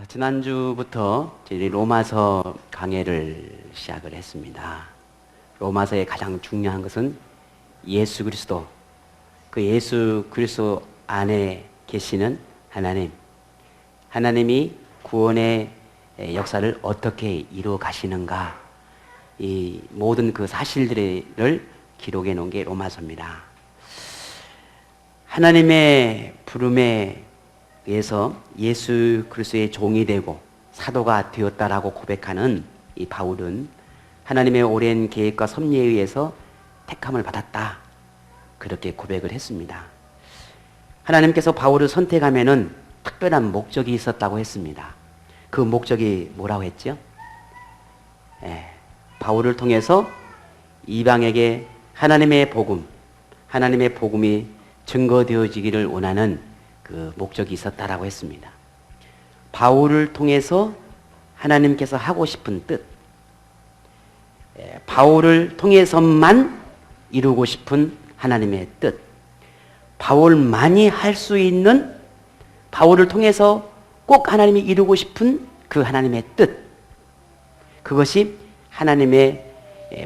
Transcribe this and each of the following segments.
지난주부터 저희 로마서 강해를 시작을 했습니다. 로마서의 가장 중요한 것은 예수 그리스도, 그 예수 그리스도 안에 계시는 하나님, 하나님이 구원의 역사를 어떻게 이루어 가시는가, 이 모든 그 사실들을 기록해 놓은 게 로마서입니다. 하나님의 부름에 의해서 예수 그리스도의 종이 되고 사도가 되었다라고 고백하는 이 바울은 하나님의 오랜 계획과 섭리에 의해서 택함을 받았다, 그렇게 고백을 했습니다. 하나님께서 바울을 선택하면은 특별한 목적이 있었다고 했습니다. 그 목적이 뭐라고 했죠? 바울을 통해서 이방에게 하나님의 복음이 증거되어지기를 원하는 그 목적이 있었다라고 했습니다. 바울을 통해서 하나님께서 하고 싶은 뜻, 바울을 통해서만 이루고 싶은 하나님의 뜻, 바울만이 할 수 있는, 바울을 통해서 꼭 하나님이 이루고 싶은 그 하나님의 뜻, 그것이 하나님의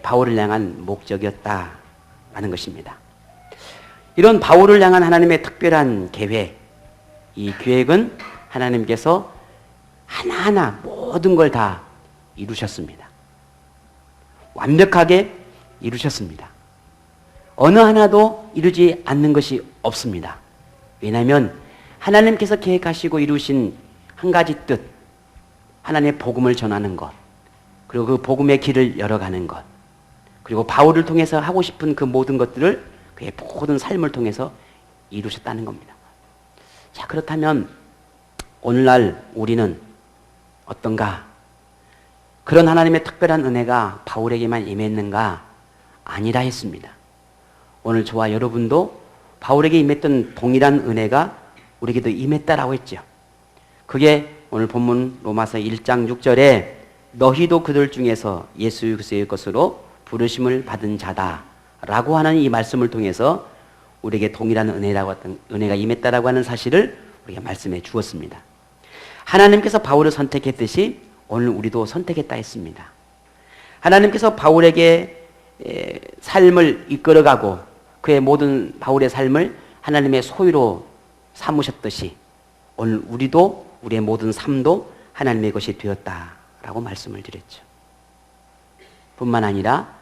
바울을 향한 목적이었다라는 것입니다. 이런 바울을 향한 하나님의 특별한 계획, 이 계획은 하나님께서 하나하나 모든 걸 다 이루셨습니다. 완벽하게 이루셨습니다. 어느 하나도 이루지 않는 것이 없습니다. 왜냐하면 하나님께서 계획하시고 이루신 한 가지 뜻, 하나님의 복음을 전하는 것, 그리고 그 복음의 길을 열어가는 것, 그리고 바울을 통해서 하고 싶은 그 모든 것들을 그의 모든 삶을 통해서 이루셨다는 겁니다. 자, 그렇다면 오늘날 우리는 어떤가? 그런 하나님의 특별한 은혜가 바울에게만 임했는가? 아니라 했습니다. 오늘 저와 여러분도 바울에게 임했던 동일한 은혜가 우리에게도 임했다라고 했죠. 그게 오늘 본문 로마서 1장 6절에 너희도 그들 중에서 예수 그리스도의 것으로 부르심을 받은 자다라고 하는 이 말씀을 통해서 우리에게 동일한 은혜가 임했다라고 하는 사실을 우리가 말씀해 주었습니다. 하나님께서 바울을 선택했듯이 오늘 우리도 선택했다 했습니다. 하나님께서 바울에게 삶을 이끌어가고 그의 모든 바울의 삶을 하나님의 소유로 삼으셨듯이 오늘 우리도 우리의 모든 삶도 하나님의 것이 되었다라고 말씀을 드렸죠. 뿐만 아니라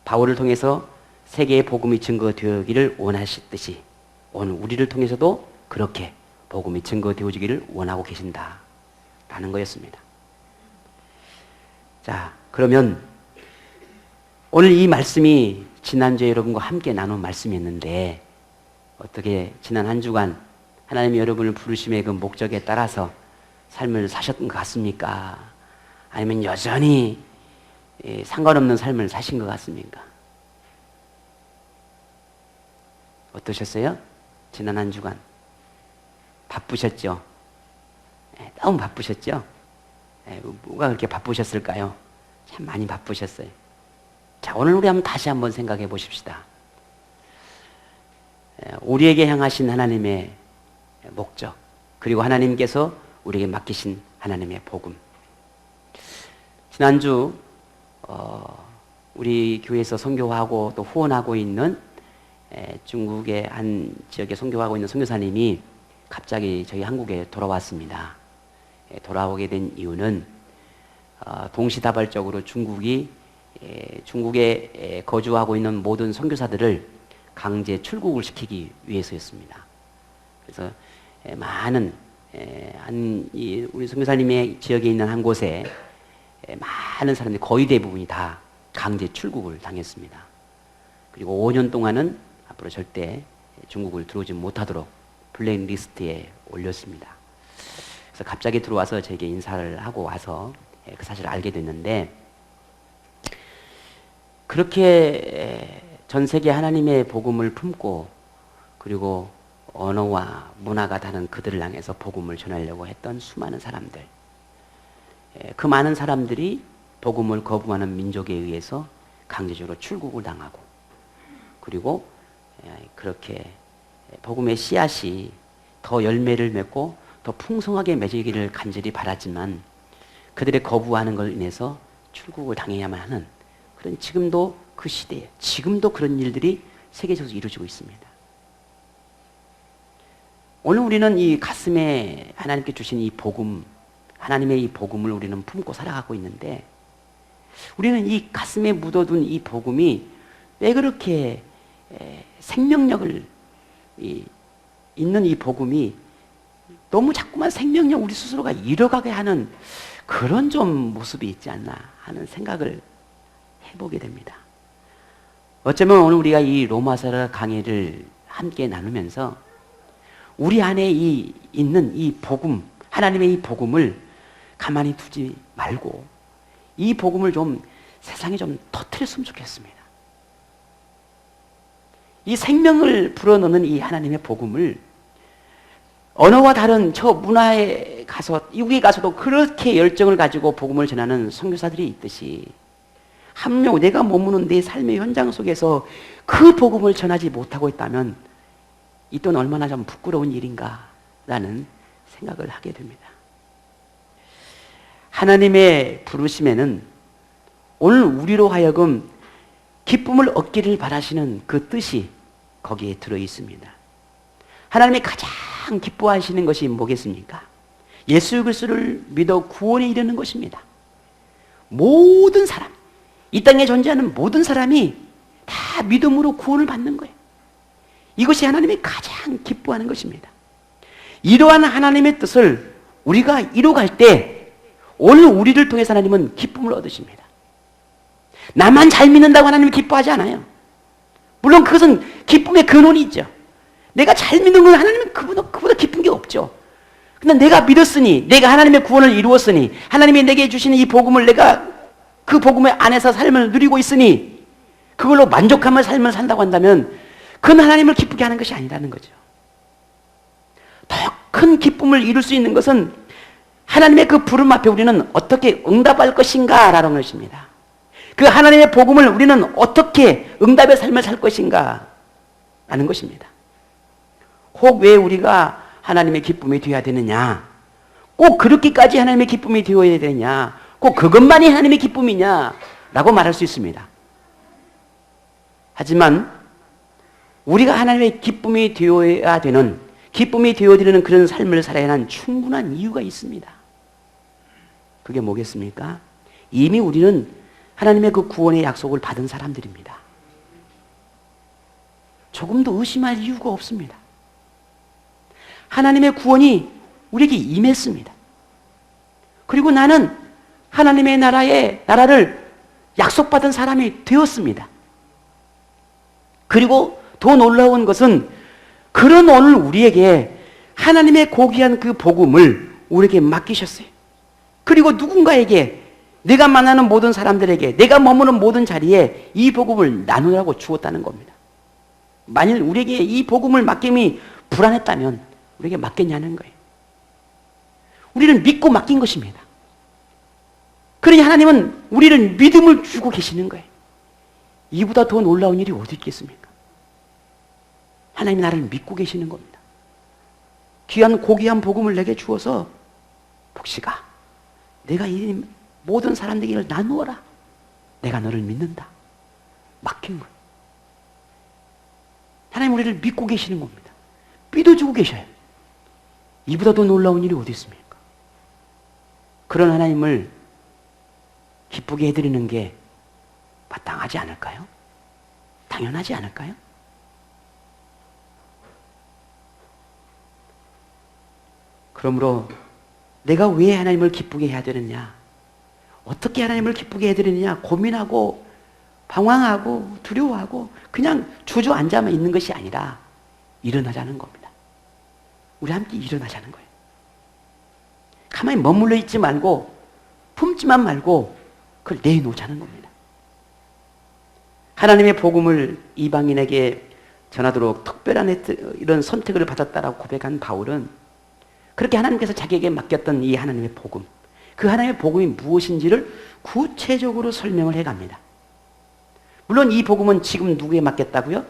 바울을 통해서 세계의 복음이 증거되기를 원하셨듯이 오늘 우리를 통해서도 그렇게 복음이 증거되어지기를 원하고 계신다라는 거였습니다. 자, 그러면 오늘 이 말씀이 지난주에 여러분과 함께 나눈 말씀이었는데 어떻게 지난 한 주간 하나님이 여러분을 부르심의 그 목적에 따라서 삶을 사셨던 것 같습니까? 아니면 여전히 상관없는 삶을 사신 것 같습니까? 어떠셨어요? 지난 한 주간 바쁘셨죠? 너무 바쁘셨죠? 뭐가 그렇게 바쁘셨을까요? 참 많이 바쁘셨어요. 자, 오늘 우리 다시 한번 생각해 보십시다. 우리에게 향하신 하나님의 목적, 그리고 하나님께서 우리에게 맡기신 하나님의 복음. 지난주 우리 교회에서 선교하고 또 후원하고 있는 중국의 한 지역에 선교하고 있는 선교사님이 갑자기 저희 한국에 돌아왔습니다. 돌아오게 된 이유는 동시다발적으로 중국에 거주하고 있는 모든 선교사들을 강제 출국을 시키기 위해서였습니다. 그래서 많은 우리 선교사님의 지역에 있는 한 곳에 많은 사람들이 거의 대부분이 다 강제 출국을 당했습니다. 그리고 5년 동안은 앞으로 절대 중국을 들어오지 못하도록 블랙리스트에 올렸습니다. 그래서 갑자기 들어와서 저에게 인사를 하고 와서 그 사실을 알게 됐는데, 그렇게 전 세계 하나님의 복음을 품고 그리고 언어와 문화가 다른 그들을 향해서 복음을 전하려고 했던 수많은 사람들, 그 많은 사람들이 복음을 거부하는 민족에 의해서 강제적으로 출국을 당하고, 그리고 그렇게 복음의 씨앗이 더 열매를 맺고 더 풍성하게 맺기를 간절히 바랐지만 그들의 거부하는 걸 인해서 출국을 당해야만 하는 그런 지금도 그 시대에 지금도 그런 일들이 세계적으로 이루어지고 있습니다. 오늘 우리는 이 가슴에 하나님께 주신 이 복음, 하나님의 이 복음을 우리는 품고 살아가고 있는데 우리는 이 가슴에 묻어둔 이 복음이 왜 그렇게 생명력을 있는 이 복음이 너무 자꾸만 생명력 우리 스스로가 잃어가게 하는 그런 좀 모습이 있지 않나 하는 생각을 해보게 됩니다. 어쩌면 오늘 우리가 이 로마서 강의를 함께 나누면서 우리 안에 있는 이 복음, 하나님의 이 복음을 가만히 두지 말고 이 복음을 좀 세상에 좀 터뜨렸으면 좋겠습니다. 이 생명을 불어넣는 이 하나님의 복음을 언어와 다른 저 문화에 가서 이국에 가서도 그렇게 열정을 가지고 복음을 전하는 선교사들이 있듯이 한 명 내가 머무는 내 삶의 현장 속에서 그 복음을 전하지 못하고 있다면 이 또한 얼마나 좀 부끄러운 일인가라는 생각을 하게 됩니다. 하나님의 부르심에는 오늘 우리로 하여금 기쁨을 얻기를 바라시는 그 뜻이 거기에 들어 있습니다. 하나님이 가장 기뻐하시는 것이 뭐겠습니까? 예수 그리스도를 믿어 구원에 이르는 것입니다. 모든 사람, 이 땅에 존재하는 모든 사람이 다 믿음으로 구원을 받는 거예요. 이것이 하나님이 가장 기뻐하는 것입니다. 이러한 하나님의 뜻을 우리가 이루어갈 때 오늘 우리를 통해서 하나님은 기쁨을 얻으십니다. 나만 잘 믿는다고 하나님이 기뻐하지 않아요. 물론 그것은 기쁨의 근원이 있죠. 내가 잘 믿는 건 하나님은 그보다 기쁜 게 없죠. 근데 내가 믿었으니, 내가 하나님의 구원을 이루었으니, 하나님이 내게 주시는 이 복음을 내가 그 복음의 안에서 삶을 누리고 있으니 그걸로 만족하며 삶을 산다고 한다면 그건 하나님을 기쁘게 하는 것이 아니라는 거죠. 더 큰 기쁨을 이룰 수 있는 것은 하나님의 그 부름 앞에 우리는 어떻게 응답할 것인가 라는 것입니다. 그 하나님의 복음을 우리는 어떻게 응답의 삶을 살 것인가 라는 것입니다. 혹 왜 우리가 하나님의 기쁨이 되어야 되느냐, 꼭 그렇게까지 하나님의 기쁨이 되어야 되느냐, 꼭 그것만이 하나님의 기쁨이냐 라고 말할 수 있습니다. 하지만 우리가 하나님의 기쁨이 되어야 되는, 기쁨이 되어드리는 그런 삶을 살아야 하는 충분한 이유가 있습니다. 그게 뭐겠습니까? 이미 우리는 하나님의 그 구원의 약속을 받은 사람들입니다. 조금도 의심할 이유가 없습니다. 하나님의 구원이 우리에게 임했습니다. 그리고 나는 하나님의 나라를 약속받은 사람이 되었습니다. 그리고 더 놀라운 것은 그런 오늘 우리에게 하나님의 고귀한 그 복음을 우리에게 맡기셨어요. 그리고 누군가에게, 내가 만나는 모든 사람들에게, 내가 머무는 모든 자리에 이 복음을 나누라고 주었다는 겁니다. 만일 우리에게 이 복음을 맡김이 불안했다면 우리에게 맡겼냐는 거예요. 우리는 믿고 맡긴 것입니다. 그러니 하나님은 우리를 믿음을 주고 계시는 거예요. 이보다 더 놀라운 일이 어디 있겠습니까? 하나님이 나를 믿고 계시는 겁니다. 귀한 고귀한 복음을 내게 주어서 복시가 내가 이 모든 사람들에게 나누어라. 내가 너를 믿는다. 맡긴 거예요. 하나님 우리를 믿고 계시는 겁니다. 믿어주고 계셔요. 이보다 더 놀라운 일이 어디 있습니까? 그런 하나님을 기쁘게 해드리는 게 마땅하지 않을까요? 당연하지 않을까요? 그러므로 내가 왜 하나님을 기쁘게 해야 되느냐, 어떻게 하나님을 기쁘게 해드리느냐 고민하고 방황하고 두려워하고 그냥 주저앉아만 있는 것이 아니라 일어나자는 겁니다. 우리 함께 일어나자는 거예요. 가만히 머물러 있지 말고 품지만 말고 그걸 내놓자는 겁니다. 하나님의 복음을 이방인에게 전하도록 특별한 이런 선택을 받았다라고 고백한 바울은 그렇게 하나님께서 자기에게 맡겼던 이 하나님의 복음, 그 하나님의 복음이 무엇인지를 구체적으로 설명을 해갑니다. 물론 이 복음은 지금 누구에게 맡겼다고요?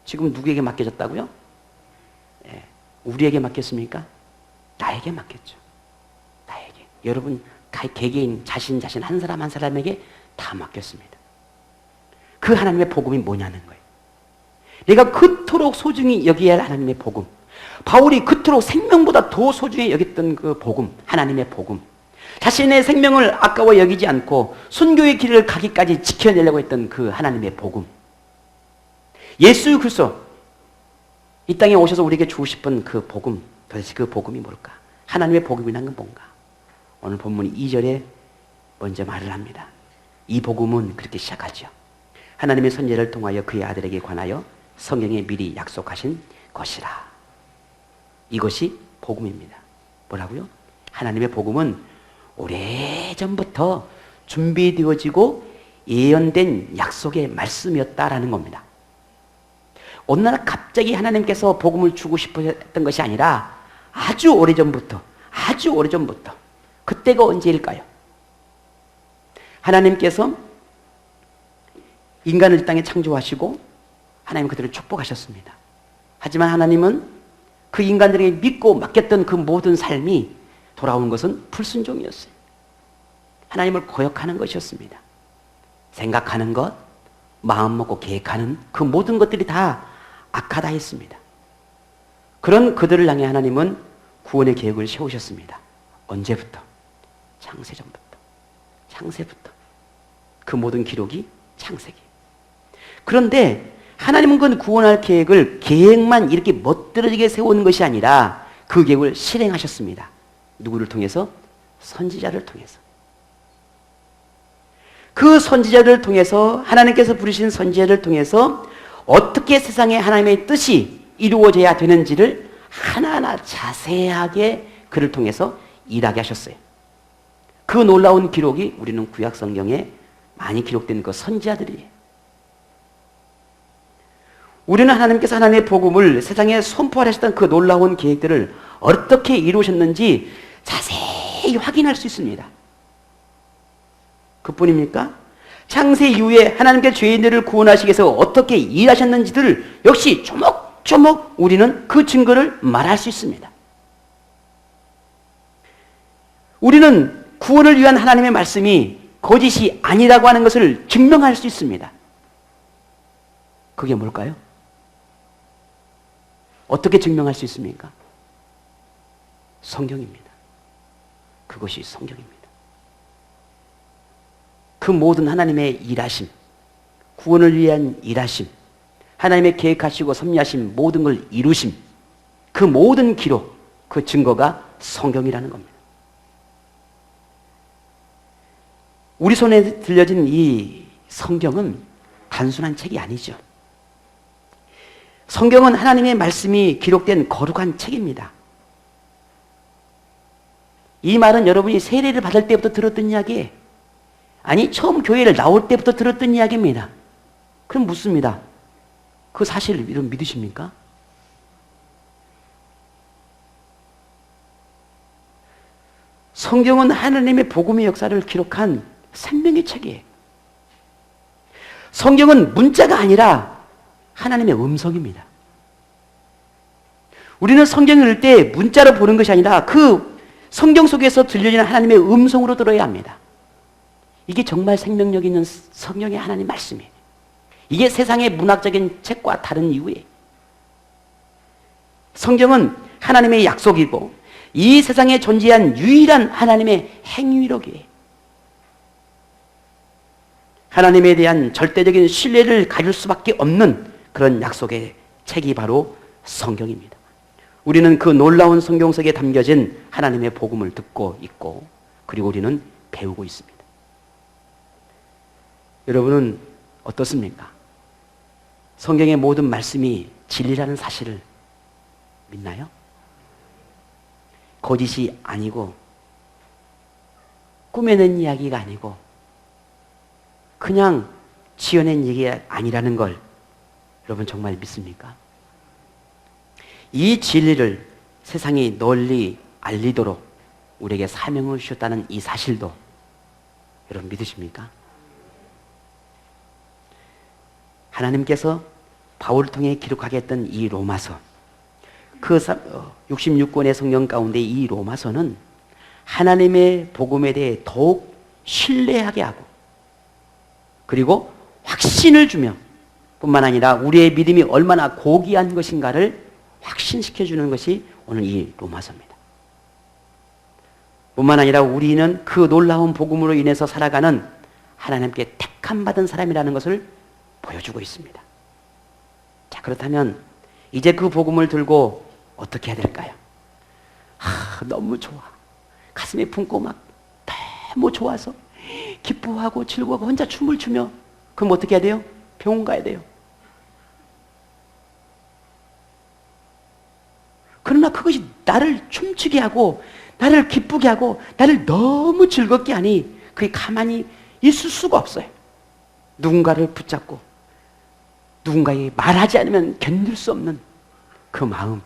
지금 누구에게 맡겨졌다고요? 예, 우리에게 맡겼습니까? 나에게 맡겼죠. 나에게. 여러분 개개인 자신 한 사람 한 사람에게 다 맡겼습니다. 그 하나님의 복음이 뭐냐는 거예요. 내가 그토록 소중히 여기야 할 하나님의 복음. 바울이 그토록 생명보다 더 소중히 여겼던 그 복음, 하나님의 복음. 자신의 생명을 아까워 여기지 않고 순교의 길을 가기까지 지켜내려고 했던 그 하나님의 복음. 예수 그리스도 이 땅에 오셔서 우리에게 주고 싶은 그 복음, 도대체 그 복음이 뭘까? 하나님의 복음이란 건 뭔가? 오늘 본문 2절에 먼저 말을 합니다. 이 복음은 그렇게 시작하죠. 하나님의 선지자를 통하여 그의 아들에게 관하여 성경에 미리 약속하신 것이라. 이것이 복음입니다. 뭐라고요? 하나님의 복음은 오래전부터 준비되어지고 예언된 약속의 말씀이었다라는 겁니다. 어느 날 갑자기 하나님께서 복음을 주고 싶어 했던 것이 아니라 아주 오래전부터 그때가 언제일까요? 하나님께서 인간을 이 땅에 창조하시고 하나님 그들을 축복하셨습니다. 하지만 하나님은 그 인간들에게 믿고 맡겼던 그 모든 삶이 돌아온 것은 불순종이었어요. 하나님을 거역하는 것이었습니다. 생각하는 것, 마음 먹고 계획하는 그 모든 것들이 다 악하다 했습니다. 그런 그들을 향해 하나님은 구원의 계획을 세우셨습니다. 언제부터? 창세부터. 그 모든 기록이 창세기. 그런데 하나님은 그 구원할 계획만 이렇게 멋들어지게 세우는 것이 아니라 그 계획을 실행하셨습니다. 누구를 통해서? 선지자를 통해서. 그 선지자를 통해서 하나님께서 부르신 선지자를 통해서 어떻게 세상에 하나님의 뜻이 이루어져야 되는지를 하나하나 자세하게 그를 통해서 일하게 하셨어요. 그 놀라운 기록이 우리는 구약 성경에 많이 기록된 그 선지자들이에요. 우리는 하나님께서 하나님의 복음을 세상에 선포하셨던 그 놀라운 계획들을 어떻게 이루셨는지 자세히 확인할 수 있습니다. 그뿐입니까? 창세 이후에 하나님께 죄인들을 구원하시기 위해서 어떻게 일하셨는지를 역시 조목조목 우리는 그 증거를 말할 수 있습니다. 우리는 구원을 위한 하나님의 말씀이 거짓이 아니라고 하는 것을 증명할 수 있습니다. 그게 뭘까요? 어떻게 증명할 수 있습니까? 성경입니다. 그것이 성경입니다. 그 모든 하나님의 일하심, 구원을 위한 일하심, 하나님의 계획하시고 섭리하신 모든 걸 이루심, 그 모든 기록, 그 증거가 성경이라는 겁니다. 우리 손에 들려진 이 성경은 단순한 책이 아니죠. 성경은 하나님의 말씀이 기록된 거룩한 책입니다. 이 말은 여러분이 세례를 받을 때부터 들었던 이야기예요. 아니, 처음 교회를 나올 때부터 들었던 이야기입니다. 그럼 묻습니다. 그 사실 여러분 믿으십니까? 성경은 하나님의 복음의 역사를 기록한 생명의 책이에요. 성경은 문자가 아니라 하나님의 음성입니다. 우리는 성경을 읽을 때 문자로 보는 것이 아니라 그 성경 속에서 들려지는 하나님의 음성으로 들어야 합니다. 이게 정말 생명력 있는 성경의 하나님 말씀이에요. 이게 세상의 문학적인 책과 다른 이유예요. 성경은 하나님의 약속이고 이 세상에 존재한 유일한 하나님의 행위록이에요. 하나님에 대한 절대적인 신뢰를 가질 수밖에 없는 그런 약속의 책이 바로 성경입니다. 우리는 그 놀라운 성경 속에 담겨진 하나님의 복음을 듣고 있고 그리고 우리는 배우고 있습니다. 여러분은 어떻습니까? 성경의 모든 말씀이 진리라는 사실을 믿나요? 거짓이 아니고 꾸며낸 이야기가 아니고 그냥 지어낸 얘기가 아니라는 걸 여러분 정말 믿습니까? 이 진리를 세상이 널리 알리도록 우리에게 사명을 주셨다는 이 사실도 여러분 믿으십니까? 하나님께서 바울을 통해 기록하게 했던 이 로마서, 그 66권의 성경 가운데 이 로마서는 하나님의 복음에 대해 더욱 신뢰하게 하고 그리고 확신을 주며 뿐만 아니라 우리의 믿음이 얼마나 고귀한 것인가를 확신시켜주는 것이 오늘 이 로마서입니다. 뿐만 아니라 우리는 그 놀라운 복음으로 인해서 살아가는 하나님께 택함받은 사람이라는 것을 보여주고 있습니다. 자, 그렇다면 이제 그 복음을 들고 어떻게 해야 될까요? 너무 좋아. 가슴에 품고 막 너무 좋아서 기뻐하고 즐거워하고 혼자 춤을 추며 그럼 어떻게 해야 돼요? 병원 가야 돼요. 그러나 그것이 나를 춤추게 하고 나를 기쁘게 하고 나를 너무 즐겁게 하니 그게 가만히 있을 수가 없어요. 누군가를 붙잡고 누군가에게 말하지 않으면 견딜 수 없는 그 마음,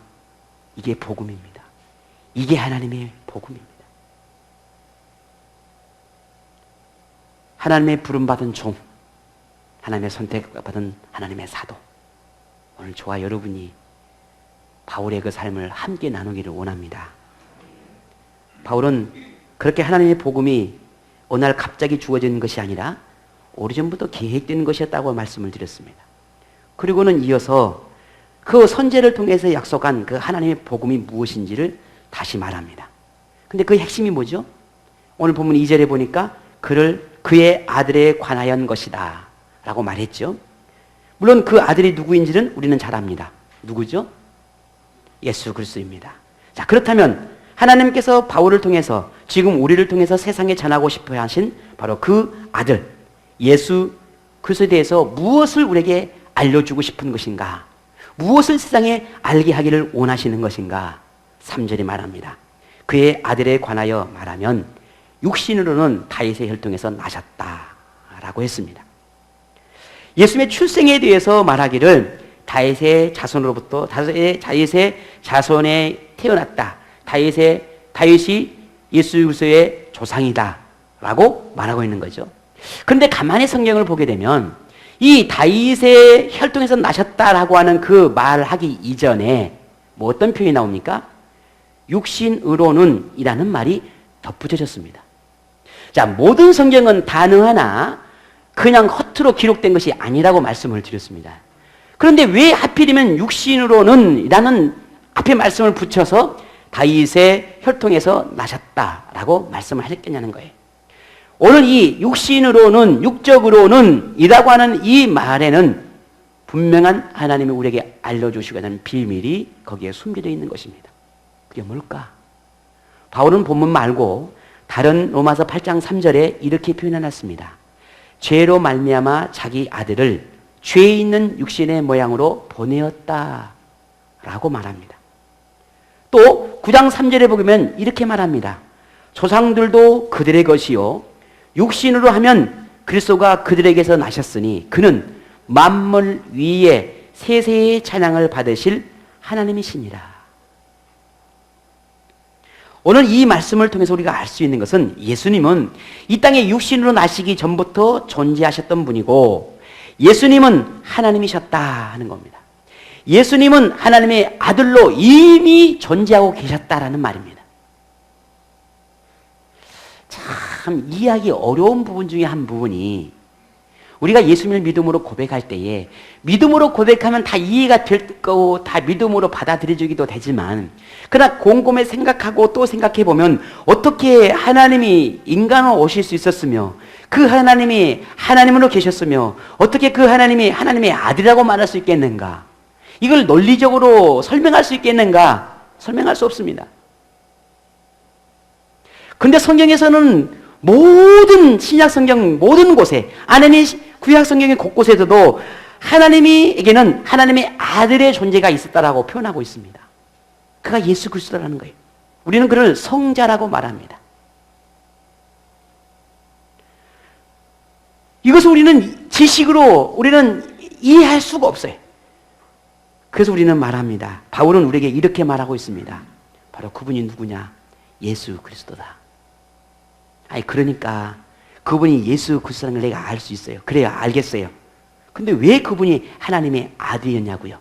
이게 복음입니다. 이게 하나님의 복음입니다. 하나님의 부름받은 종, 하나님의 선택받은 하나님의 사도, 오늘 저와 여러분이 바울의 그 삶을 함께 나누기를 원합니다. 바울은 그렇게 하나님의 복음이 어느 날 갑자기 주어진 것이 아니라 오래전부터 계획된 것이었다고 말씀을 드렸습니다. 그리고는 이어서 그 선제를 통해서 약속한 그 하나님의 복음이 무엇인지를 다시 말합니다. 근데 그 핵심이 뭐죠? 오늘 본문 2절에 보니까 그의 아들에 관하여는 것이다 라고 말했죠. 물론 그 아들이 누구인지는 우리는 잘 압니다. 누구죠? 예수 그리스도입니다. 자, 그렇다면 하나님께서 바울을 통해서 지금 우리를 통해서 세상에 전하고 싶어 하신 바로 그 아들 예수 그리스도에 대해서 무엇을 우리에게 알려주고 싶은 것인가? 무엇을 세상에 알게 하기를 원하시는 것인가? 3절이 말합니다. 그의 아들에 관하여 말하면 육신으로는 다윗의 혈통에서 나셨다라고 했습니다. 예수님의 출생에 대해서 말하기를 다윗의 자손으로부터 다윗의 자손에 태어났다. 다윗이 예수 그리스도의 조상이다라고 말하고 있는 거죠. 그런데 가만히 성경을 보게 되면 이 다윗의 혈통에서 나셨다라고 하는 그 말하기 이전에 뭐 어떤 표현이 나옵니까? 육신으로는 이라는 말이 덧붙여졌습니다. 자, 모든 성경은 단어 하나 그냥 허투루 기록된 것이 아니라고 말씀을 드렸습니다. 그런데 왜 하필이면 육신으로는 이라는 앞에 말씀을 붙여서 다윗의 혈통에서 나셨다라고 말씀을 하셨겠냐는 거예요. 오늘 이 육신으로는, 육적으로는 이라고 하는 이 말에는 분명한 하나님이 우리에게 알려주시고 하는 비밀이 거기에 숨겨져 있는 것입니다. 그게 뭘까? 바울은 본문 말고 다른 로마서 8장 3절에 이렇게 표현해놨습니다. 죄로 말미암아 자기 아들을 죄 있는 육신의 모양으로 보내었다 라고 말합니다. 또 9장 3절에 보면 이렇게 말합니다. 조상들도 그들의 것이요 육신으로 하면 그리스도가 그들에게서 나셨으니 그는 만물 위에 세세의 찬양을 받으실 하나님이시니라. 오늘 이 말씀을 통해서 우리가 알 수 있는 것은 예수님은 이 땅에 육신으로 나시기 전부터 존재하셨던 분이고 예수님은 하나님이셨다 하는 겁니다. 예수님은 하나님의 아들로 이미 존재하고 계셨다라는 말입니다. 참 이해하기 어려운 부분 중에 한 부분이 우리가 예수님을 믿음으로 고백할 때에 믿음으로 고백하면 다 이해가 될 거고 다 믿음으로 받아들여지기도 되지만 그러나 곰곰이 생각하고 또 생각해 보면 어떻게 하나님이 인간으로 오실 수 있었으며 그 하나님이 하나님으로 계셨으며 어떻게 그 하나님이 하나님의 아들이라고 말할 수 있겠는가? 이걸 논리적으로 설명할 수 있겠는가? 설명할 수 없습니다. 그런데 성경에서는 모든 신약 성경 모든 곳에 아니 구약 성경의 곳곳에서도 하나님에게는 하나님의 아들의 존재가 있었다라고 표현하고 있습니다. 그가 예수 그리스도라는 거예요. 우리는 그를 성자라고 말합니다. 이것을 우리는 지식으로 우리는 이해할 수가 없어요. 그래서 우리는 말합니다. 바울은 우리에게 이렇게 말하고 있습니다. 바로 그분이 누구냐? 예수 그리스도다. 아니 그러니까 그분이 예수 그리스도라는 걸 내가 알 수 있어요. 그래야 알겠어요. 근데 왜 그분이 하나님의 아들이었냐고요?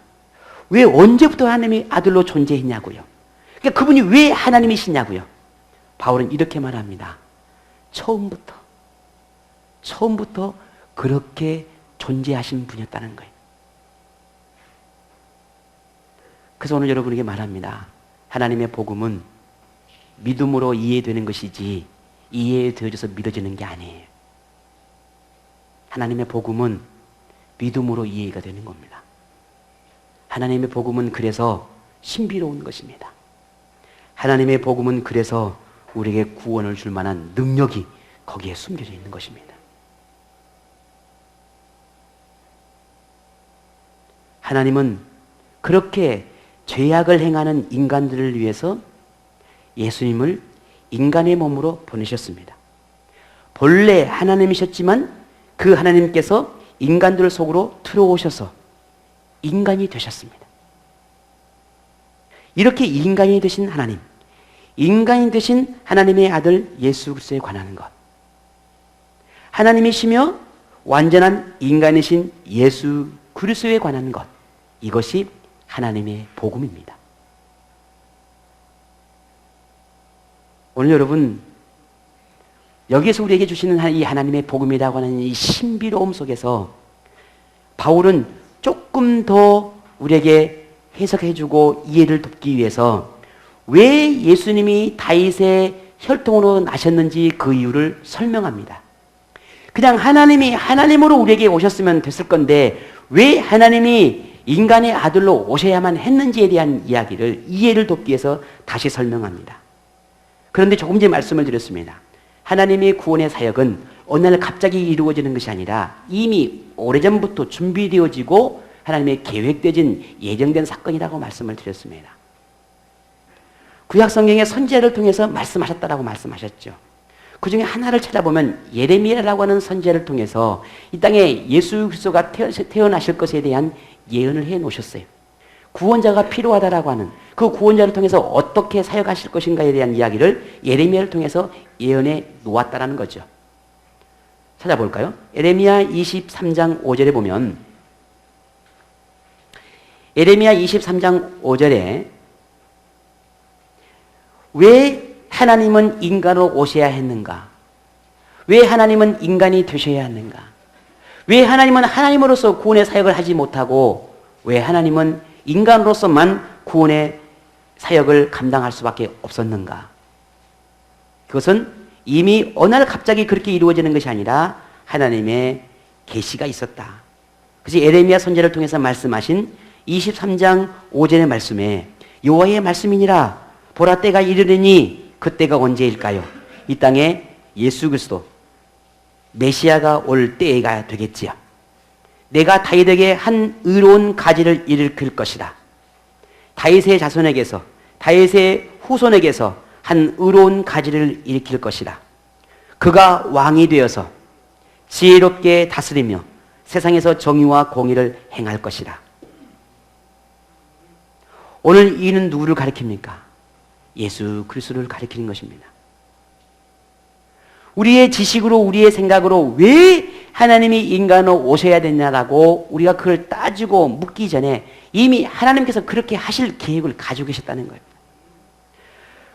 왜 언제부터 하나님이 아들로 존재했냐고요. 그러니까 그분이 왜 하나님이시냐고요. 바울은 이렇게 말합니다. 처음부터 그렇게 존재하신 분이었다는 거예요. 그래서 오늘 여러분에게 말합니다. 하나님의 복음은 믿음으로 이해되는 것이지 이해되어져서 믿어지는 게 아니에요. 하나님의 복음은 믿음으로 이해가 되는 겁니다. 하나님의 복음은 그래서 신비로운 것입니다. 하나님의 복음은 그래서 우리에게 구원을 줄 만한 능력이 거기에 숨겨져 있는 것입니다. 하나님은 그렇게 죄악을 행하는 인간들을 위해서 예수님을 인간의 몸으로 보내셨습니다. 본래 하나님이셨지만 그 하나님께서 인간들 속으로 들어오셔서 인간이 되셨습니다. 이렇게 인간이 되신 하나님, 인간이 되신 하나님의 아들 예수 그리스도에 관한 것, 하나님이시며 완전한 인간이신 예수 그리스도에 관한 것, 이것이 하나님의 복음입니다. 오늘 여러분, 여기에서 우리에게 주시는 이 하나님의 복음이라고 하는 이 신비로움 속에서 바울은 조금 더 우리에게 해석해주고 이해를 돕기 위해서 왜 예수님이 다윗의 혈통으로 나셨는지 그 이유를 설명합니다. 그냥 하나님이 하나님으로 우리에게 오셨으면 됐을 건데 왜 하나님이 인간의 아들로 오셔야만 했는지에 대한 이해를 돕기 위해서 다시 설명합니다. 그런데 조금 전에 말씀을 드렸습니다. 하나님의 구원의 사역은 어느 날 갑자기 이루어지는 것이 아니라 이미 오래전부터 준비되어지고 하나님의 계획되어진 예정된 사건이라고 말씀을 드렸습니다. 구약성경의 선지자를 통해서 말씀하셨다라고 말씀하셨죠. 그 중에 하나를 찾아보면 예레미야라고 하는 선지자를 통해서 이 땅에 예수 그리스도가 태어나실 것에 대한 예언을 해 놓으셨어요. 구원자가 필요하다라고 하는 그 구원자를 통해서 어떻게 사역하실 것인가에 대한 이야기를 예레미야를 통해서 예언해 놓았다라는 거죠. 찾아볼까요? 예레미야 23장 5절에 보면 예레미야 23장 5절에 왜 하나님은 인간으로 오셔야 했는가? 왜 하나님은 인간이 되셔야 했는가? 왜 하나님은 하나님으로서 구원의 사역을 하지 못하고 왜 하나님은 인간으로서만 구원의 사역을 감당할 수밖에 없었는가? 그것은 이미 어느 날 갑자기 그렇게 이루어지는 것이 아니라 하나님의 계시가 있었다. 그래서 예레미야 선지자를 통해서 말씀하신 23장 5절의 말씀에 여호와의 말씀이니라 보라 때가 이르리니 그때가 언제일까요? 이 땅에 예수 그리스도 메시아가 올 때가 되겠지요. 내가 다윗에게 한 의로운 가지를 일으킬 것이다. 다윗의 자손에게서 다윗의 후손에게서 한 의로운 가지를 일으킬 것이다. 그가 왕이 되어서 지혜롭게 다스리며 세상에서 정의와 공의를 행할 것이다. 오늘 이는 누구를 가리킵니까? 예수 그리스도를 가리키는 것입니다. 우리의 지식으로 우리의 생각으로 왜 하나님이 인간으로 오셔야 되냐라고 우리가 그걸 따지고 묻기 전에 이미 하나님께서 그렇게 하실 계획을 가지고 계셨다는 거예요.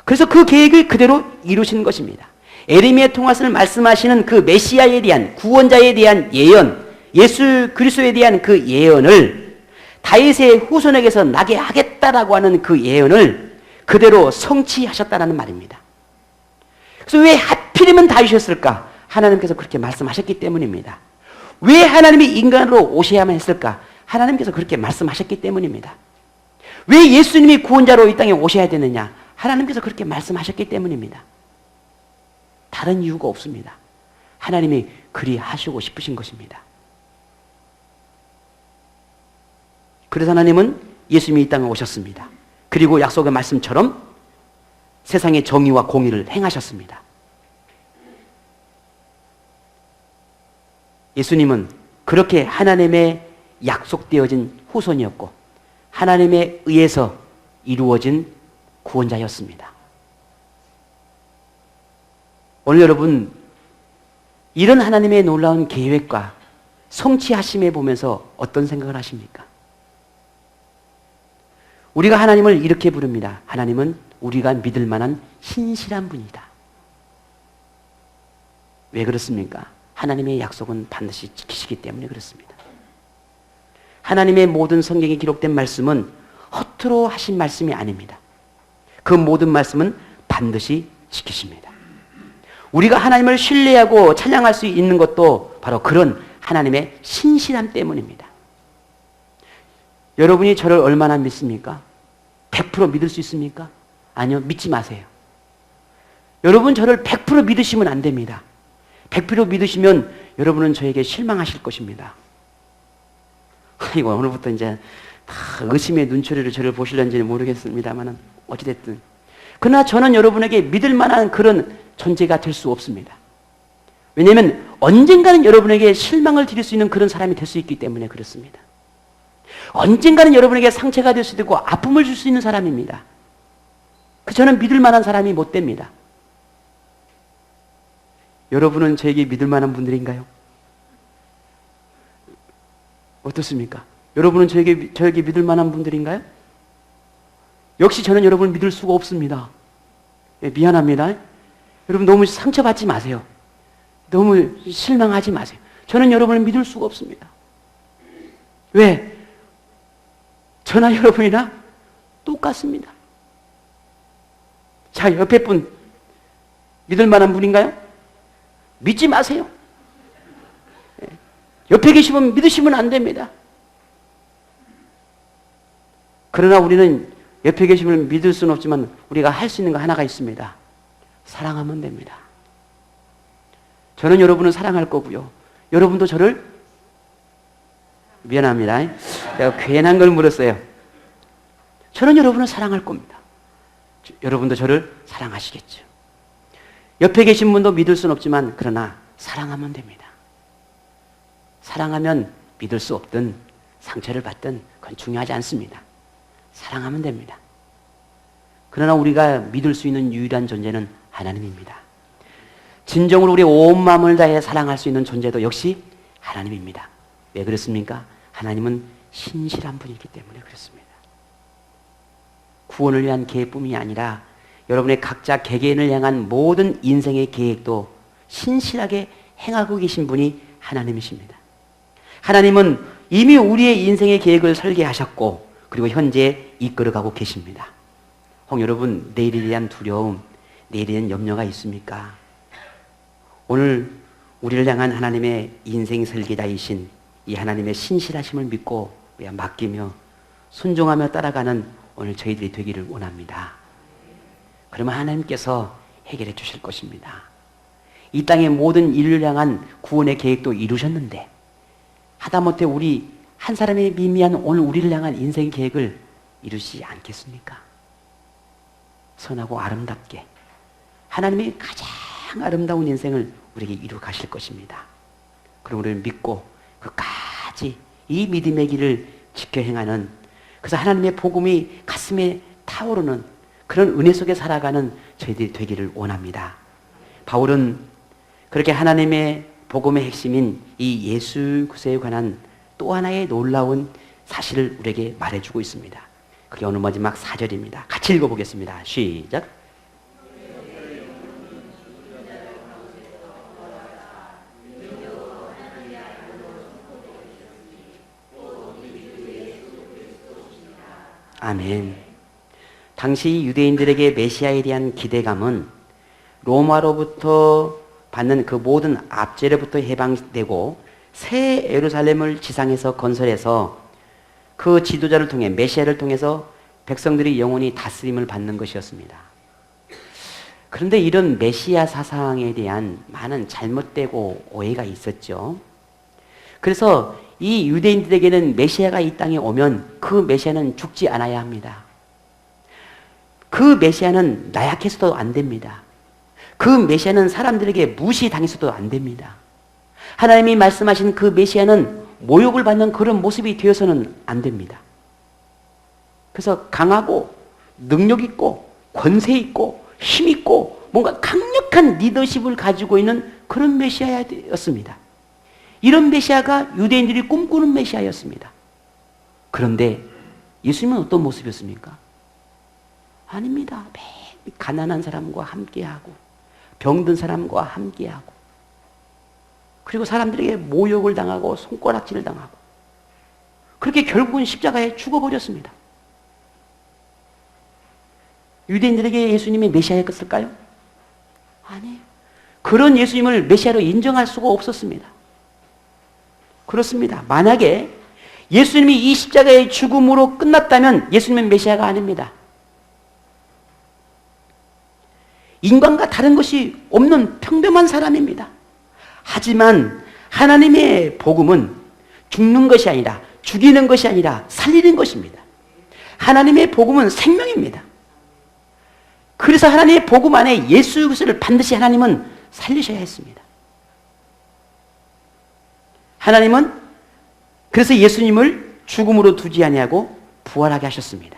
그래서 그 계획을 그대로 이루신 것입니다. 예레미야 통해서 말씀하시는 그 메시아에 대한 구원자에 대한 예언, 예수 그리스도에 대한 그 예언을 다윗의 후손에게서 나게 하겠다라고 하는 그 예언을 그대로 성취하셨다는 말입니다. 그래서 왜 하필이면 다윗이었을까? 하나님께서 그렇게 말씀하셨기 때문입니다. 왜 하나님이 인간으로 오셔야만 했을까? 하나님께서 그렇게 말씀하셨기 때문입니다. 왜 예수님이 구원자로 이 땅에 오셔야 되느냐? 하나님께서 그렇게 말씀하셨기 때문입니다. 다른 이유가 없습니다. 하나님이 그리 하시고 싶으신 것입니다. 그래서 하나님은 예수님이 이 땅에 오셨습니다. 그리고 약속의 말씀처럼 세상의 정의와 공의를 행하셨습니다. 예수님은 그렇게 하나님의 약속되어진 후손이었고 하나님에 의해서 이루어진 구원자였습니다. 오늘 여러분 이런 하나님의 놀라운 계획과 성취하심에 보면서 어떤 생각을 하십니까? 우리가 하나님을 이렇게 부릅니다. 하나님은 우리가 믿을 만한 신실한 분이다. 왜 그렇습니까? 하나님의 약속은 반드시 지키시기 때문에 그렇습니다. 하나님의 모든 성경에 기록된 말씀은 허투루 하신 말씀이 아닙니다. 그 모든 말씀은 반드시 지키십니다. 우리가 하나님을 신뢰하고 찬양할 수 있는 것도 바로 그런 하나님의 신실함 때문입니다. 여러분이 저를 얼마나 믿습니까? 100% 믿을 수 있습니까? 아니요, 믿지 마세요. 여러분 저를 100% 믿으시면 안 됩니다. 100% 믿으시면 여러분은 저에게 실망하실 것입니다. 이거 오늘부터 이제 다 의심의 눈초리로 저를 보실런지는 모르겠습니다만 어찌됐든 그러나 저는 여러분에게 믿을 만한 그런 존재가 될 수 없습니다. 왜냐하면 언젠가는 여러분에게 실망을 드릴 수 있는 그런 사람이 될 수 있기 때문에 그렇습니다. 언젠가는 여러분에게 상처가 될 수도 있고 아픔을 줄 수 있는 사람입니다. 저는 믿을 만한 사람이 못 됩니다. 여러분은 저에게 믿을 만한 분들인가요? 어떻습니까? 여러분은 저에게 믿을 만한 분들인가요? 역시 저는 여러분을 믿을 수가 없습니다. 미안합니다. 여러분 너무 상처받지 마세요. 너무 실망하지 마세요. 저는 여러분을 믿을 수가 없습니다. 왜? 저나 여러분이나 똑같습니다. 자, 옆에 분 믿을 만한 분인가요? 믿지 마세요. 옆에 계시면 믿으시면 안 됩니다. 그러나 우리는 옆에 계시면 믿을 수는 없지만 우리가 할 수 있는 거 하나가 있습니다. 사랑하면 됩니다. 저는 여러분을 사랑할 거고요. 여러분도 저를 미안합니다. 내가 괜한 걸 물었어요. 저는 여러분을 사랑할 겁니다. 여러분도 저를 사랑하시겠죠. 옆에 계신 분도 믿을 수는 없지만 그러나 사랑하면 됩니다. 사랑하면 믿을 수 없든 상처를 받든 그건 중요하지 않습니다. 사랑하면 됩니다. 그러나 우리가 믿을 수 있는 유일한 존재는 하나님입니다. 진정으로 우리 온 마음을 다해 사랑할 수 있는 존재도 역시 하나님입니다. 왜 그렇습니까? 하나님은 신실한 분이기 때문에 그렇습니다. 구원을 위한 계획뿐이 아니라 여러분의 각자 개개인을 향한 모든 인생의 계획도 신실하게 행하고 계신 분이 하나님이십니다. 하나님은 이미 우리의 인생의 계획을 설계하셨고 그리고 현재 이끌어가고 계십니다. 여러분 내일에 대한 두려움, 내일에 대한 염려가 있습니까? 오늘 우리를 향한 하나님의 인생 설계자이신 이 하나님의 신실하심을 믿고 맡기며 순종하며 따라가는 오늘 저희들이 되기를 원합니다. 그러면 하나님께서 해결해 주실 것입니다. 이 땅의 모든 인류를 향한 구원의 계획도 이루셨는데 하다못해 우리 한 사람의 미미한 오늘 우리를 향한 인생 계획을 이루시지 않겠습니까? 선하고 아름답게 하나님의 가장 아름다운 인생을 우리에게 이루어 가실 것입니다. 그럼 우리를 믿고 끝까지 이 믿음의 길을 지켜 행하는, 그래서 하나님의 복음이 가슴에 타오르는 그런 은혜 속에 살아가는 저희들이 되기를 원합니다. 바울은 그렇게 하나님의 복음의 핵심인 이 예수 그리스도에 관한 또 하나의 놀라운 사실을 우리에게 말해주고 있습니다. 그게 오늘 마지막 4절입니다. 같이 읽어보겠습니다. 시작. 아멘. 당시 유대인들에게 메시아에 대한 기대감은 로마로부터 받는 그 모든 압제로부터 해방되고 새 예루살렘을 지상에서 건설해서 그 지도자를 통해 메시아를 통해서 백성들이 영원히 다스림을 받는 것이었습니다. 그런데 이런 메시아 사상에 대한 많은 잘못되고 오해가 있었죠. 그래서 이 유대인들에게는 메시아가 이 땅에 오면 그 메시아는 죽지 않아야 합니다. 그 메시아는 나약해서도 안 됩니다. 그 메시아는 사람들에게 무시당해서도 안 됩니다. 하나님이 말씀하신 그 메시아는 모욕을 받는 그런 모습이 되어서는 안 됩니다. 그래서 강하고 능력 있고 권세 있고 힘 있고 뭔가 강력한 리더십을 가지고 있는 그런 메시아였습니다. 이런 메시아가 유대인들이 꿈꾸는 메시아였습니다. 그런데 예수님은 어떤 모습이었습니까? 아닙니다. 매일 가난한 사람과 함께하고 병든 사람과 함께하고 그리고 사람들에게 모욕을 당하고 손가락질을 당하고 그렇게 결국은 십자가에 죽어버렸습니다. 유대인들에게 예수님이 메시아였을까요? 아니에요. 그런 예수님을 메시아로 인정할 수가 없었습니다. 그렇습니다. 만약에 예수님이 이 십자가의 죽음으로 끝났다면 예수님은 메시아가 아닙니다. 인간과 다른 것이 없는 평범한 사람입니다. 하지만 하나님의 복음은 죽는 것이 아니라 죽이는 것이 아니라 살리는 것입니다. 하나님의 복음은 생명입니다. 그래서 하나님의 복음 안에 예수 그리스도를 반드시 하나님은 살리셔야 했습니다. 하나님은 그래서 예수님을 죽음으로 두지 아니하고 부활하게 하셨습니다.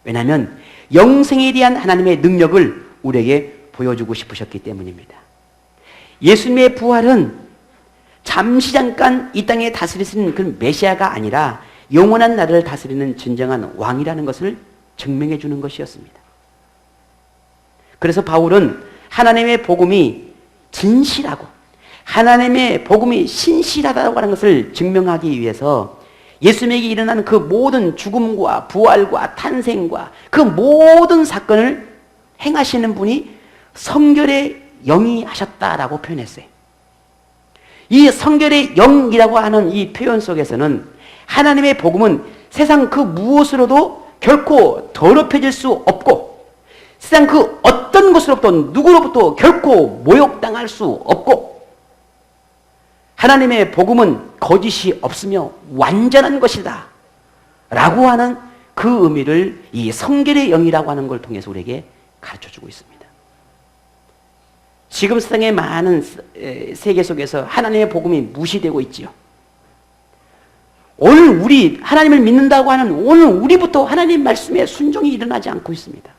왜냐하면 영생에 대한 하나님의 능력을 우리에게 보여주고 싶으셨기 때문입니다. 예수님의 부활은 잠시 잠깐 이 땅에 다스리시는 그 메시아가 아니라 영원한 나라를 다스리는 진정한 왕이라는 것을 증명해 주는 것이었습니다. 그래서 바울은 하나님의 복음이 진실하고 하나님의 복음이 신실하다고 하는 것을 증명하기 위해서 예수님에게 일어난 그 모든 죽음과 부활과 탄생과 그 모든 사건을 행하시는 분이 성결의 영이 하셨다라고 표현했어요. 이 성결의 영이라고 하는 이 표현 속에서는 하나님의 복음은 세상 그 무엇으로도 결코 더럽혀질 수 없고 세상 그 어떤 것으로부터 누구로부터 결코 모욕당할 수 없고 하나님의 복음은 거짓이 없으며 완전한 것이다 라고 하는 그 의미를 이 성결의 영이라고 하는 걸 통해서 우리에게 가르쳐주고 있습니다. 지금 세상의 많은 세계 속에서 하나님의 복음이 무시되고 있지요. 오늘 우리 하나님을 믿는다고 하는 오늘 우리부터 하나님 말씀에 순종이 일어나지 않고 있습니다.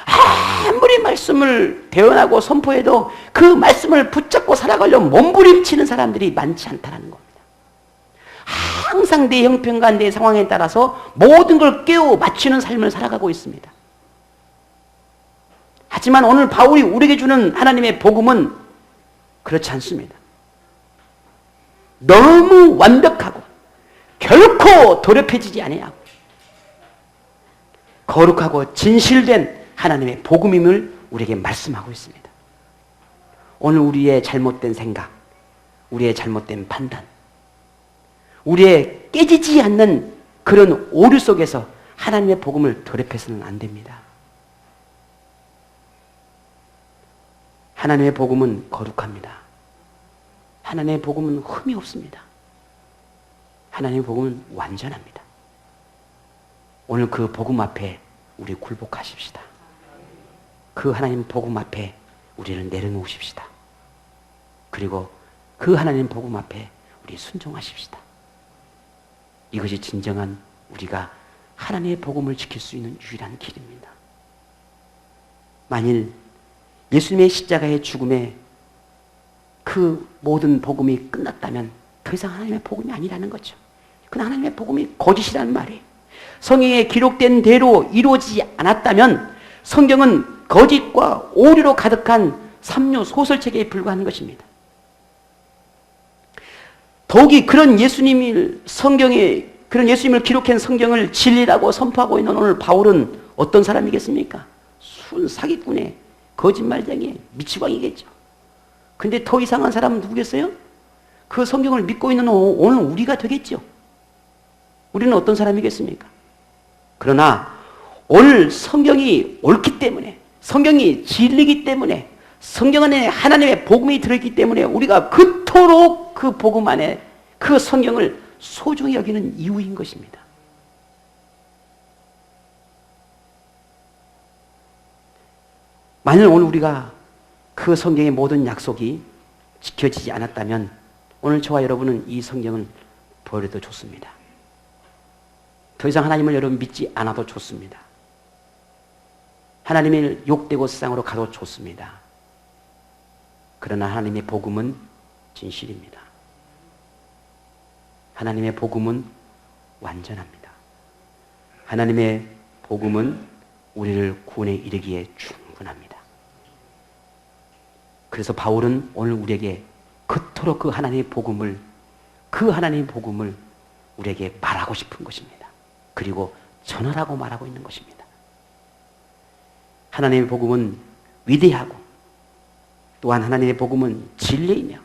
아무리 말씀을 대언하고 선포해도 그 말씀을 붙잡고 살아가려면 몸부림치는 사람들이 많지 않다는 겁니다. 항상 내 형편과 내 상황에 따라서 모든 걸 깨워 맞추는 삶을 살아가고 있습니다. 하지만 오늘 바울이 우리에게 주는 하나님의 복음은 그렇지 않습니다. 너무 완벽하고 결코 더럽혀지지 아니하고 거룩하고 진실된 하나님의 복음임을 우리에게 말씀하고 있습니다. 오늘 우리의 잘못된 생각, 우리의 잘못된 판단, 우리의 깨지지 않는 그런 오류 속에서 하나님의 복음을 더럽혀서는 안 됩니다. 하나님의 복음은 거룩합니다. 하나님의 복음은 흠이 없습니다. 하나님의 복음은 완전합니다. 오늘 그 복음 앞에 우리 굴복하십시다. 그 하나님 복음 앞에 우리를 내려놓으십시다. 그리고 그 하나님 복음 앞에 우리 순종하십시다. 이것이 진정한 우리가 하나님의 복음을 지킬 수 있는 유일한 길입니다. 만일 예수님의 십자가의 죽음에 그 모든 복음이 끝났다면 더 이상 하나님의 복음이 아니라는 거죠. 그건 하나님의 복음이 거짓이라는 말이에요. 성경에 기록된 대로 이루어지지 않았다면 성경은 거짓과 오류로 가득한 삼류 소설책에 불과한 것입니다. 더욱이 그런 예수님을 기록한 성경을 진리라고 선포하고 있는 오늘 바울은 어떤 사람이겠습니까? 순 사기꾼의 거짓말쟁이 미치광이겠죠. 근데 더 이상한 사람은 누구겠어요? 그 성경을 믿고 있는 오늘 우리가 되겠죠. 우리는 어떤 사람이겠습니까? 그러나 오늘 성경이 옳기 때문에, 성경이 진리이기 때문에, 성경 안에 하나님의 복음이 들어있기 때문에 우리가 그토록 그 복음 안에 그 성경을 소중히 여기는 이유인 것입니다. 만일 오늘 우리가 그 성경의 모든 약속이 지켜지지 않았다면 오늘 저와 여러분은 이 성경을 버려도 좋습니다. 더 이상 하나님을 여러분 믿지 않아도 좋습니다. 하나님을 욕되고 세상으로 가도 좋습니다. 그러나 하나님의 복음은 진실입니다. 하나님의 복음은 완전합니다. 하나님의 복음은 우리를 구원에 이르기에 충분합니다. 그래서 바울은 오늘 우리에게 그토록 그 하나님의 복음을 우리에게 말하고 싶은 것입니다. 그리고 전하라고 말하고 있는 것입니다. 하나님의 복음은 위대하고 또한 하나님의 복음은 진리이며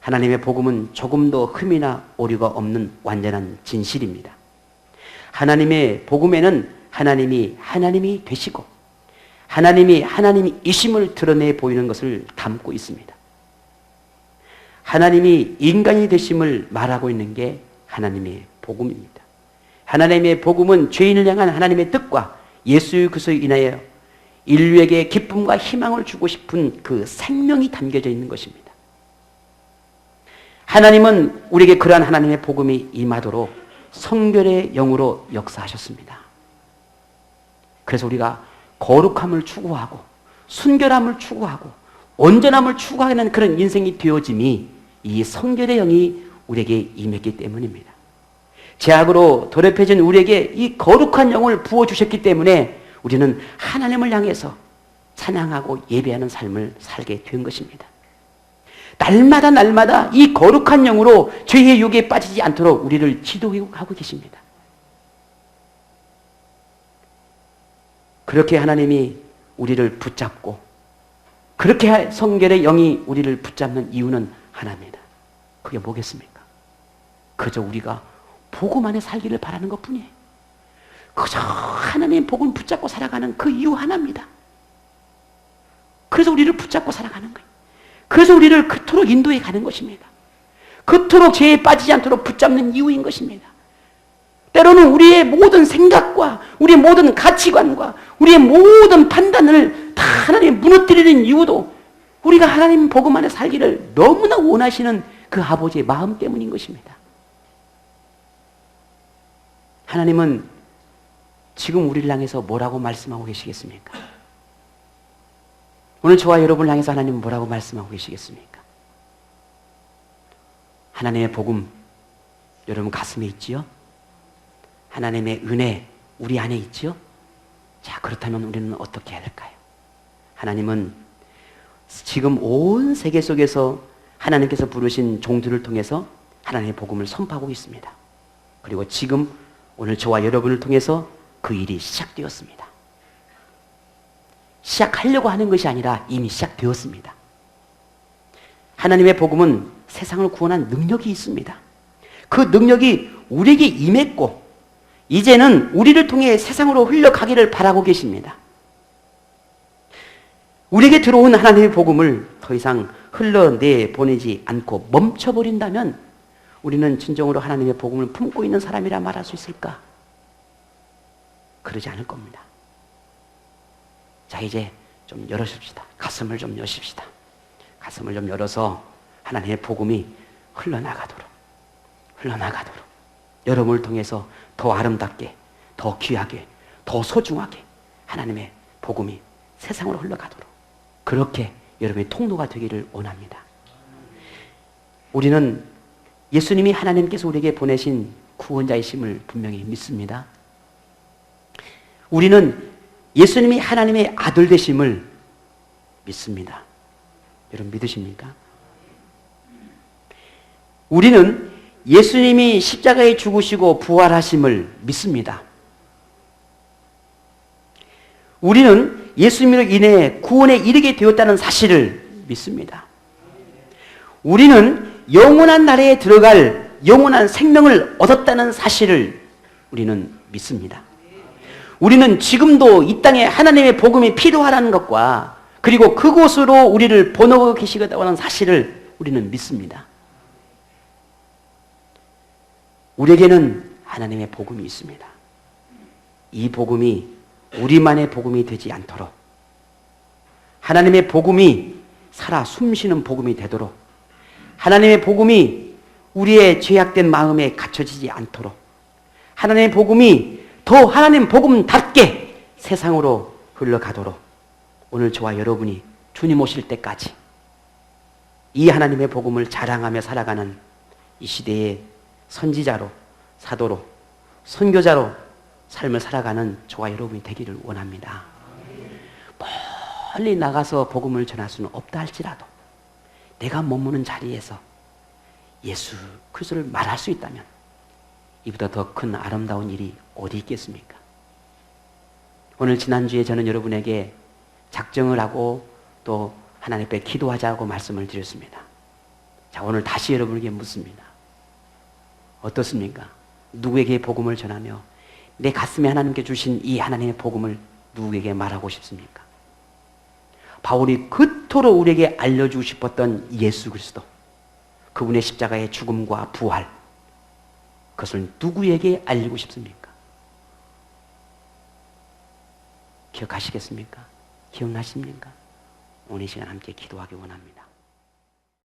하나님의 복음은 조금도 흠이나 오류가 없는 완전한 진실입니다. 하나님의 복음에는 하나님이 되시고 하나님이 하나님이심을 드러내 보이는 것을 담고 있습니다. 하나님이 인간이 되심을 말하고 있는 게 하나님의 복음입니다. 하나님의 복음은 죄인을 향한 하나님의 뜻과 예수 그리스도로 인하여 인류에게 기쁨과 희망을 주고 싶은 그 생명이 담겨져 있는 것입니다. 하나님은 우리에게 그러한 하나님의 복음이 임하도록 성결의 영으로 역사하셨습니다. 그래서 우리가 거룩함을 추구하고 순결함을 추구하고 온전함을 추구하는 그런 인생이 되어짐이 이 성결의 영이 우리에게 임했기 때문입니다. 죄악으로 더럽혀진 우리에게 이 거룩한 영을 부어주셨기 때문에 우리는 하나님을 향해서 찬양하고 예배하는 삶을 살게 된 것입니다. 날마다 이 거룩한 영으로 죄의 유혹에 빠지지 않도록 우리를 지도하고 계십니다. 그렇게 하나님이 우리를 붙잡고 그렇게 성결의 영이 우리를 붙잡는 이유는 하나입니다. 그게 뭐겠습니까? 그저 우리가 복음 안에 살기를 바라는 것뿐이에요. 그저 하나님의 복음을 붙잡고 살아가는 그 이유 하나입니다. 그래서 우리를 붙잡고 살아가는 거예요. 그래서 우리를 그토록 인도해 가는 것입니다. 그토록 죄에 빠지지 않도록 붙잡는 이유인 것입니다. 때로는 우리의 모든 생각과 우리의 모든 가치관과 우리의 모든 판단을 다 하나님 무너뜨리는 이유도 우리가 하나님 복음 안에 살기를 너무나 원하시는 그 아버지의 마음 때문인 것입니다. 하나님은 지금 우리를 향해서 뭐라고 말씀하고 계시겠습니까? 오늘 저와 여러분을 향해서 하나님은 뭐라고 말씀하고 계시겠습니까? 하나님의 복음 여러분 가슴에 있지요? 하나님의 은혜 우리 안에 있지요? 자, 그렇다면 우리는 어떻게 해야 될까요? 하나님은 지금 온 세계 속에서 하나님께서 부르신 종들을 통해서 하나님의 복음을 선포하고 있습니다. 그리고 지금 오늘 저와 여러분을 통해서 그 일이 시작되었습니다. 시작하려고 하는 것이 아니라 이미 시작되었습니다. 하나님의 복음은 세상을 구원한 능력이 있습니다. 그 능력이 우리에게 임했고 이제는 우리를 통해 세상으로 흘러가기를 바라고 계십니다. 우리에게 들어온 하나님의 복음을 더 이상 흘러내보내지 않고 멈춰버린다면 우리는 진정으로 하나님의 복음을 품고 있는 사람이라 말할 수 있을까? 그러지 않을 겁니다. 자, 이제 좀 열어줍시다. 가슴을 좀 여십시다. 가슴을 좀 열어서 하나님의 복음이 흘러나가도록 여러분을 통해서 더 아름답게, 더 귀하게, 더 소중하게 하나님의 복음이 세상으로 흘러가도록 그렇게 여러분의 통로가 되기를 원합니다. 우리는 예수님이 하나님께서 우리에게 보내신 구원자이심을 분명히 믿습니다. 우리는 예수님이 하나님의 아들 되심을 믿습니다. 여러분 믿으십니까? 우리는 예수님이 십자가에 죽으시고 부활하심을 믿습니다. 우리는 예수님으로 인해 구원에 이르게 되었다는 사실을 믿습니다. 우리는 영원한 나라에 들어갈 영원한 생명을 얻었다는 사실을 우리는 믿습니다. 우리는 지금도 이 땅에 하나님의 복음이 필요하다는 것과 그리고 그곳으로 우리를 보내고 계시겠다고 하는 사실을 우리는 믿습니다. 우리에게는 하나님의 복음이 있습니다. 이 복음이 우리만의 복음이 되지 않도록 하나님의 복음이 살아 숨쉬는 복음이 되도록 하나님의 복음이 우리의 죄악된 마음에 갇혀지지 않도록 하나님의 복음이 더 하나님 복음답게 세상으로 흘러가도록 오늘 저와 여러분이 주님 오실 때까지 이 하나님의 복음을 자랑하며 살아가는 이 시대의 선지자로, 사도로, 선교자로 삶을 살아가는 저와 여러분이 되기를 원합니다. 멀리 나가서 복음을 전할 수는 없다 할지라도 내가 머무는 자리에서 예수 그리스도를 말할 수 있다면 이보다 더 큰 아름다운 일이 어디 있겠습니까? 오늘 지난주에 저는 여러분에게 작정을 하고 또 하나님 앞에 기도하자고 말씀을 드렸습니다. 자, 오늘 다시 여러분에게 묻습니다. 어떻습니까? 누구에게 복음을 전하며 내 가슴에 하나님께 주신 이 하나님의 복음을 누구에게 말하고 싶습니까? 바울이 그토록 우리에게 알려주고 싶었던 예수 그리스도, 그분의 십자가의 죽음과 부활, 그것을 누구에게 알리고 싶습니까? 기억하시겠습니까? 기억나십니까? 오늘 이 시간 함께 기도하기 원합니다.